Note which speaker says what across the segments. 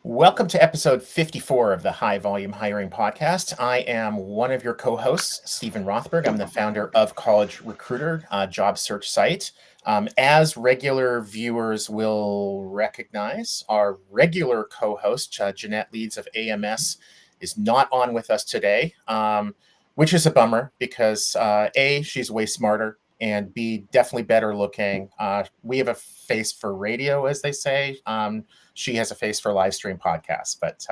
Speaker 1: Welcome to episode 54 of the High Volume Hiring Podcast. I am one of your co-hosts, Stephen Rothberg. I'm the founder of College Recruiter, a job search site. As regular viewers will recognize, our regular co-host, Jeanette Leeds of AMS, is not on with us today, which is a bummer because A, she's way smarter, and B, definitely better looking. We have a face for radio, as they say. She has a face for live stream podcasts. But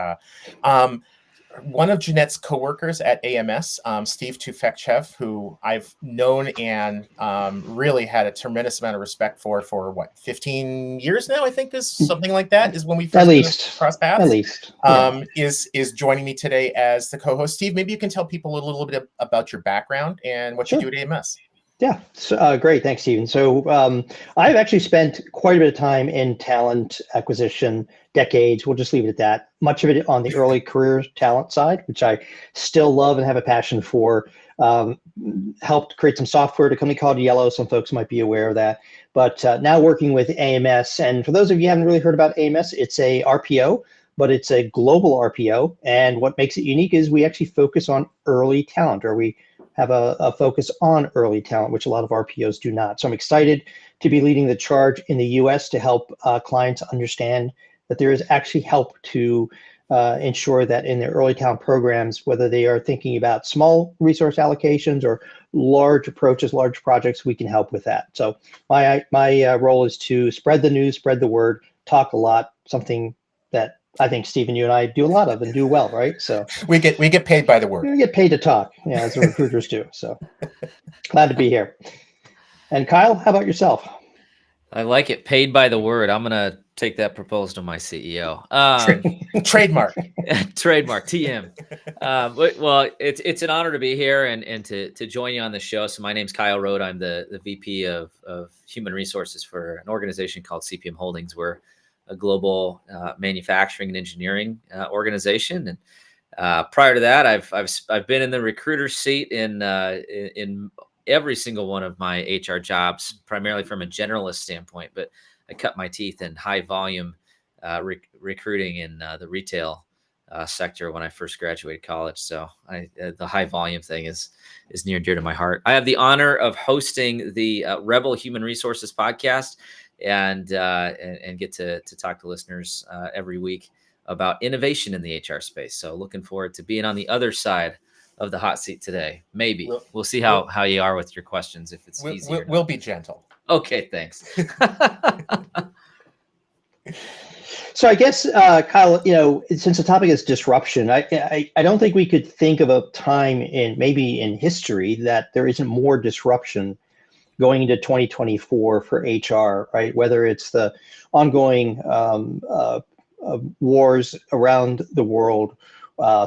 Speaker 1: one of Jeanette's coworkers at AMS, Steve Tiufekchiev, who I've known and really had a tremendous amount of respect for 15 years now, I think is something like that, is when we first crossed paths.
Speaker 2: At least.
Speaker 1: Is joining me today as the co-host. Steve, maybe you can tell people a little bit about your background and what you do at AMS.
Speaker 2: Yeah, great. Thanks, Stephen. So I've actually spent quite a bit of time in talent acquisition, decades. We'll just leave it at that. Much of it on the early career talent side, which I still love and have a passion for. Helped create some software at a company called Yellow. Some folks might be aware of that. But now working with AMS. And for those of you who haven't really heard about AMS, it's a RPO, but it's a global RPO. And what makes it unique is we actually focus on early talent, or we have a focus on early talent, which a lot of RPOs do not. So I'm excited to be leading the charge in the US to help clients understand that there is actually help to ensure that in their early talent programs, whether they are thinking about small resource allocations or large approaches, large projects, we can help with that. So my role is to spread the news, spread the word, talk a lot, something that I think, Stephen, you and I do a lot of and do well, right? So
Speaker 1: we get paid by the word.
Speaker 2: We get paid to talk, as the recruiters do. So glad to be here. And Kyle, how about yourself?
Speaker 3: I like it. Paid by the word. I'm gonna take that proposal to my CEO.
Speaker 1: Trademark.
Speaker 3: Trademark. TM. Well, it's an honor to be here and to join you on the show. So my name's Kyle Rode. I'm the VP of Human Resources for an organization called CPM Holdings. We're a global manufacturing and engineering organization. And prior to that, I've been in the recruiter seat in every single one of my HR jobs, primarily from a generalist standpoint. But I cut my teeth in high volume recruiting in the retail sector when I first graduated college. So the high volume thing is near and dear to my heart. I have the honor of hosting the Rebel Human Resources podcast. And get to talk to listeners every week about innovation in the HR space. So looking forward to being on the other side of the hot seat today. Maybe we'll see how you are with your questions. If it's easy,
Speaker 1: we'll be gentle.
Speaker 3: Okay, thanks.
Speaker 2: So I guess, Kyle, since the topic is disruption, I don't think we could think of a time maybe in history that there isn't more disruption going into 2024 for HR, right? Whether it's the ongoing wars around the world,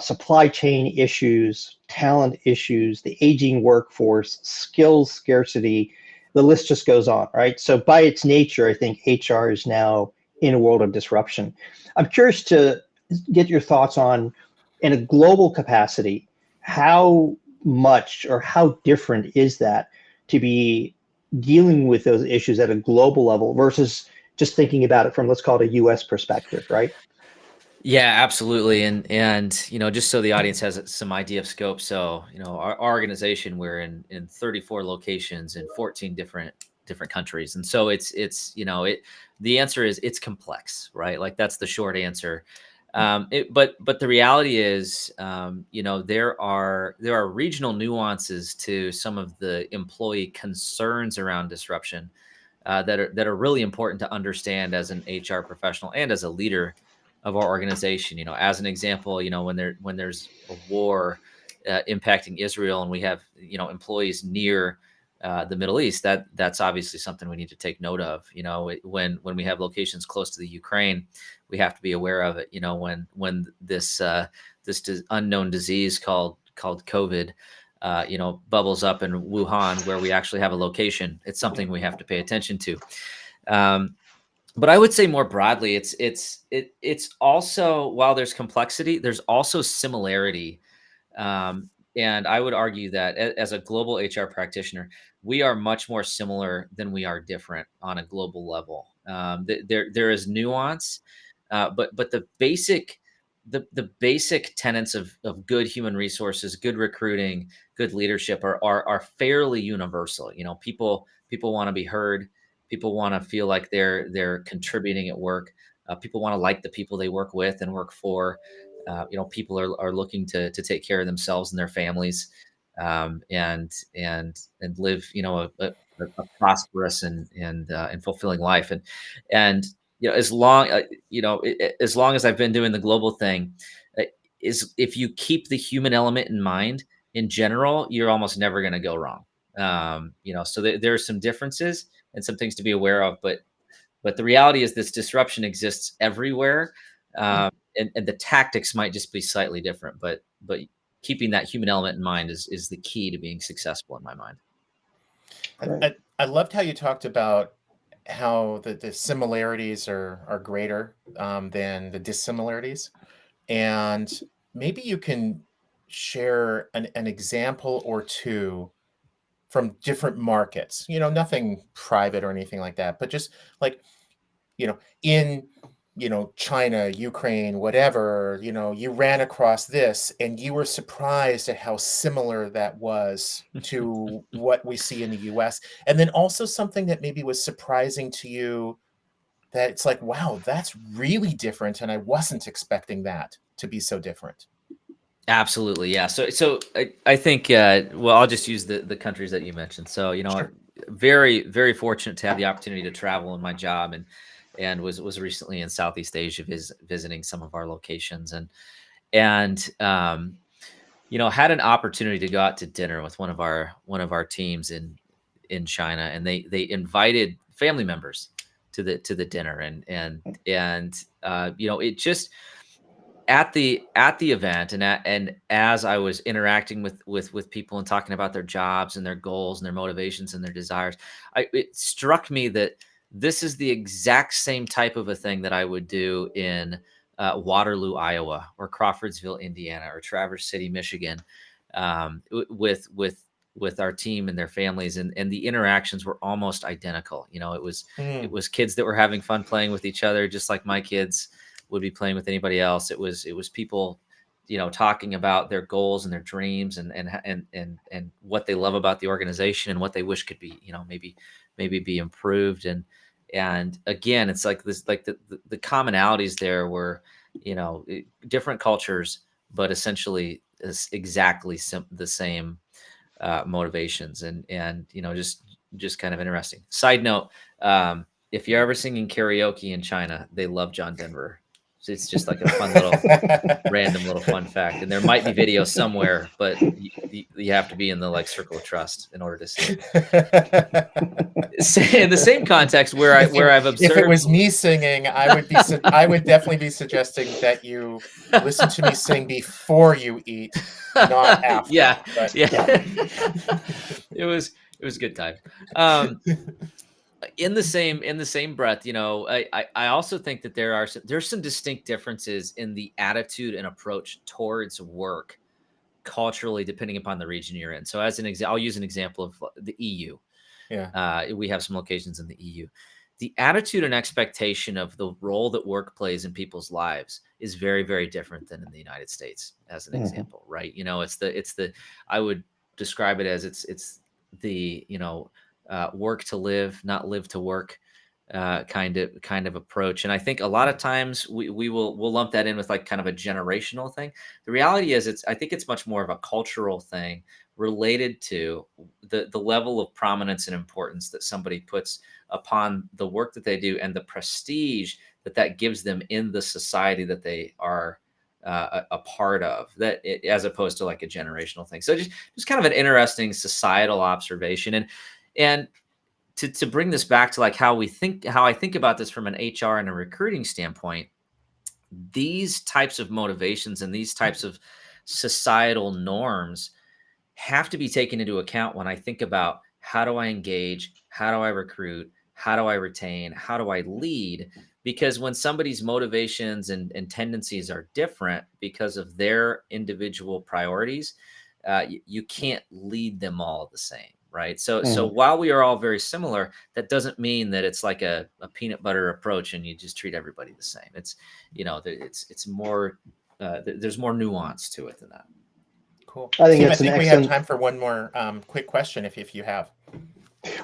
Speaker 2: supply chain issues, talent issues, the aging workforce, skills scarcity, the list just goes on, right? So by its nature, I think HR is now in a world of disruption. I'm curious to get your thoughts on, in a global capacity, how much or how different is that to be dealing with those issues at a global level versus just thinking about it from, let's call it a US perspective, right?
Speaker 3: Yeah, absolutely. And just so the audience has some idea of scope. So, our organization, we're in 34 locations in 14 different countries. And so the answer is it's complex, right? Like that's the short answer. But the reality is, there are regional nuances to some of the employee concerns around disruption that are really important to understand as an HR professional and as a leader of our organization. As an example, when there's a war impacting Israel and we have employees near the Middle East, that's obviously something we need to take note of. When we have locations close to the Ukraine, we have to be aware of it. When this unknown disease called COVID, bubbles up in Wuhan, where we actually have a location, it's something we have to pay attention to. But I would say more broadly, it's also, while there's complexity, there's also similarity. And I would argue that as a global HR practitioner, we are much more similar than we are different on a global level. There is nuance, but the basic tenets of good human resources, good recruiting, good leadership are fairly universal. People want to be heard. People want to feel like they're contributing at work. People want to like the people they work with and work for. People are looking to take care of themselves and their families, and live a prosperous and fulfilling life. And as long as I've been doing the global thing, uh, is if you keep the human element in mind, in general, you're almost never going to go wrong. So there are some differences and some things to be aware of, but the reality is this disruption exists everywhere, and the tactics might just be slightly different, but keeping that human element in mind is the key to being successful in my mind.
Speaker 1: I loved how you talked about how the similarities are greater than the dissimilarities. And maybe you can share an example or two from different markets, nothing private or anything like that, but just like, in, China, Ukraine, whatever, you ran across this and you were surprised at how similar that was to what we see in the US. And then also something that maybe was surprising to you, that it's like, wow, that's really different. And I wasn't expecting that to be so different.
Speaker 3: Absolutely, yeah. So I think well, I'll just use the countries that you mentioned. So
Speaker 1: Sure.
Speaker 3: very very fortunate to have the opportunity to travel in my job, and was recently in Southeast Asia visiting some of our locations, and had an opportunity to go out to dinner with one of our teams in China, and they invited family members to the dinner, and it just at the event, and as I was interacting with people and talking about their jobs and their goals and their motivations and their desires, it struck me that this is the exact same type of a thing that I would do in Waterloo, Iowa, or Crawfordsville, Indiana, or Traverse City, Michigan, with our team and their families, and the interactions were almost identical. It
Speaker 1: Mm.
Speaker 3: was kids that were having fun playing with each other, just like my kids would be playing with anybody else. It was people, talking about their goals and their dreams, and what they love about the organization and what they wish could be, maybe be improved. And again, it's like this, like the commonalities there were, different cultures, but essentially is exactly the same motivations, and just kind of interesting. Side note, if you're ever singing karaoke in China, they love John Denver. So it's just like a fun little random little fun fact, and there might be video somewhere, but you have to be in the circle of trust in order to see it. In the same context where I've
Speaker 1: If it
Speaker 3: observed.
Speaker 1: was me singing, I would definitely be suggesting that you listen to me sing before you eat, not after.
Speaker 3: Yeah,
Speaker 1: But
Speaker 3: yeah. It was a good time. In the same breath, I also think that there's some distinct differences in the attitude and approach towards work culturally, depending upon the region you're in. So as an example, I'll use an example of the EU.
Speaker 1: yeah.
Speaker 3: We have some locations in the EU. The attitude and expectation of the role that work plays in people's lives is very, very different than in the United States, as an example, right? It's the I would describe it as it's the work to live, not live to work, kind of approach. And I think a lot of times we'll lump that in with kind of a generational thing. The reality is I think it's much more of a cultural thing related to the level of prominence and importance that somebody puts upon the work that they do and the prestige that gives them in the society that they are a part of, as opposed to a generational thing. So just kind of an interesting societal observation. And to bring this back to how I think about this from an HR and a recruiting standpoint, these types of motivations and these types of societal norms have to be taken into account when I think about how do I engage, how do I recruit, how do I retain, how do I lead? Because when somebody's motivations and tendencies are different because of their individual priorities, you can't lead them all the same. right? So while we are all very similar, that doesn't mean that it's like a peanut butter approach and you just treat everybody the same. It's, it's more, there's more nuance to it than that.
Speaker 1: Cool.
Speaker 2: I think
Speaker 1: Steve,
Speaker 2: that's an
Speaker 1: we have
Speaker 2: excellent.
Speaker 1: time for one more quick question if you have.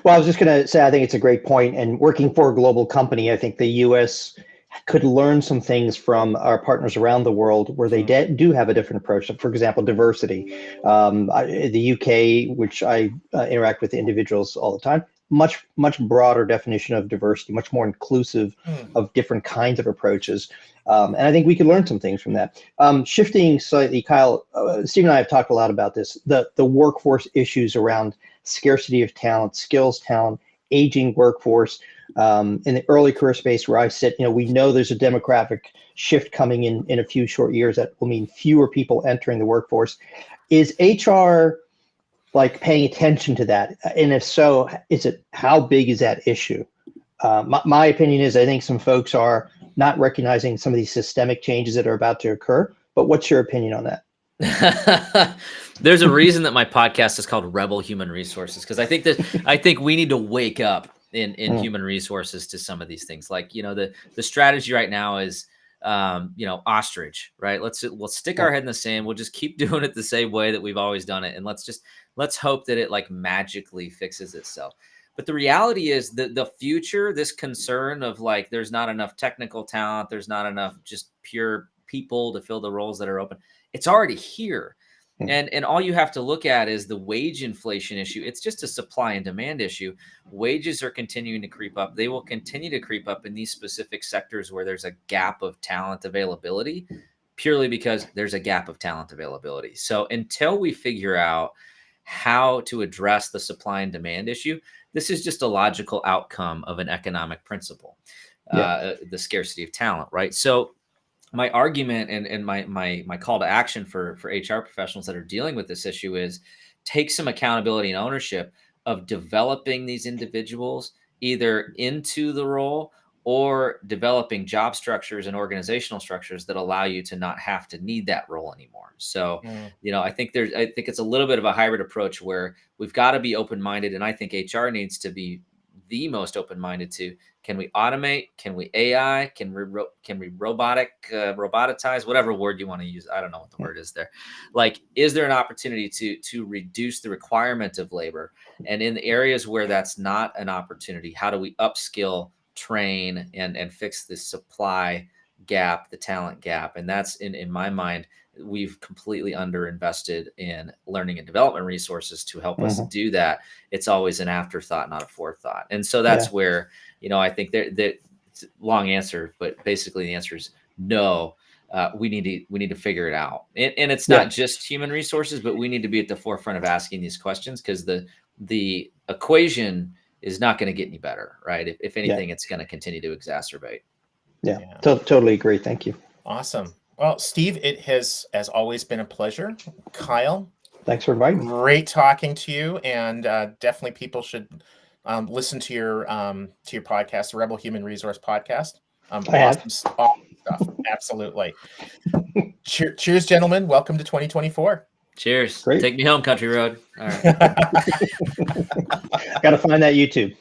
Speaker 2: Well, I was just going to say, I think it's a great point. And working for a global company, I think the U.S. could learn some things from our partners around the world where they do have a different approach. For example, diversity. The UK, which I interact with individuals all the time, much broader definition of diversity, much more inclusive of different kinds of approaches. And I think we could learn some things from that. Shifting slightly, Kyle, Steve and I have talked a lot about this, the workforce issues around scarcity of talent, skills, talent, aging workforce. In the early career space where I sit, we know there's a demographic shift coming in a few short years that will mean fewer people entering the workforce. Is HR like paying attention to that? And if so, how big is that issue? My opinion is I think some folks are not recognizing some of these systemic changes that are about to occur. But what's your opinion on that?
Speaker 3: There's a reason that my podcast is called Rebel Human Resources, because I think we need to wake up in human resources to some of these things. Like, the strategy right now is, ostrich, right? We'll stick our head in the sand. We'll just keep doing it the same way that we've always done it. And let's hope that it like magically fixes itself. But the reality is that the future, this concern of like, there's not enough technical talent, there's not enough just pure people to fill the roles that are open. It's already here. And all you have to look at is the wage inflation issue. It's just a supply and demand issue. Wages are continuing to creep up. They will continue to creep up in these specific sectors where there's a gap of talent availability, purely because there's a gap of talent availability. So until we figure out how to address the supply and demand issue, this is just a logical outcome of an economic principle, the scarcity of talent, right? So my argument and my call to action for HR professionals that are dealing with this issue is take some accountability and ownership of developing these individuals either into the role or developing job structures and organizational structures that allow you to not have to need that role anymore. So, I think it's a little bit of a hybrid approach where we've got to be open-minded, and I think HR needs to be the most open-minded to, can we automate? Can we AI? Can we roboticize? Whatever word you want to use. I don't know what the word is there. Like, is there an opportunity to reduce the requirement of labor? And in the areas where that's not an opportunity, how do we upskill, train, and fix the supply gap, the talent gap? And that's in my mind, we've completely underinvested in learning and development resources to help us do that. It's always an afterthought, not a forethought. And so that's where, I think that long answer, but basically the answer is no. We need to figure it out. And it's not just human resources, but we need to be at the forefront of asking these questions, because the equation is not going to get any better, right? If anything, it's going to continue to exacerbate.
Speaker 2: Totally agree. Thank you.
Speaker 1: Awesome. Well, Steve, it has, as always, been a pleasure. Kyle,
Speaker 2: thanks for inviting me.
Speaker 1: Great talking to you, and definitely people should listen to your podcast, the Rebel Human Resource Podcast. Awesome stuff. Absolutely. Cheers, gentlemen. Welcome to 2024.
Speaker 3: Cheers.
Speaker 2: Great.
Speaker 3: Take me home, country road. All right.
Speaker 2: Got to find that YouTube.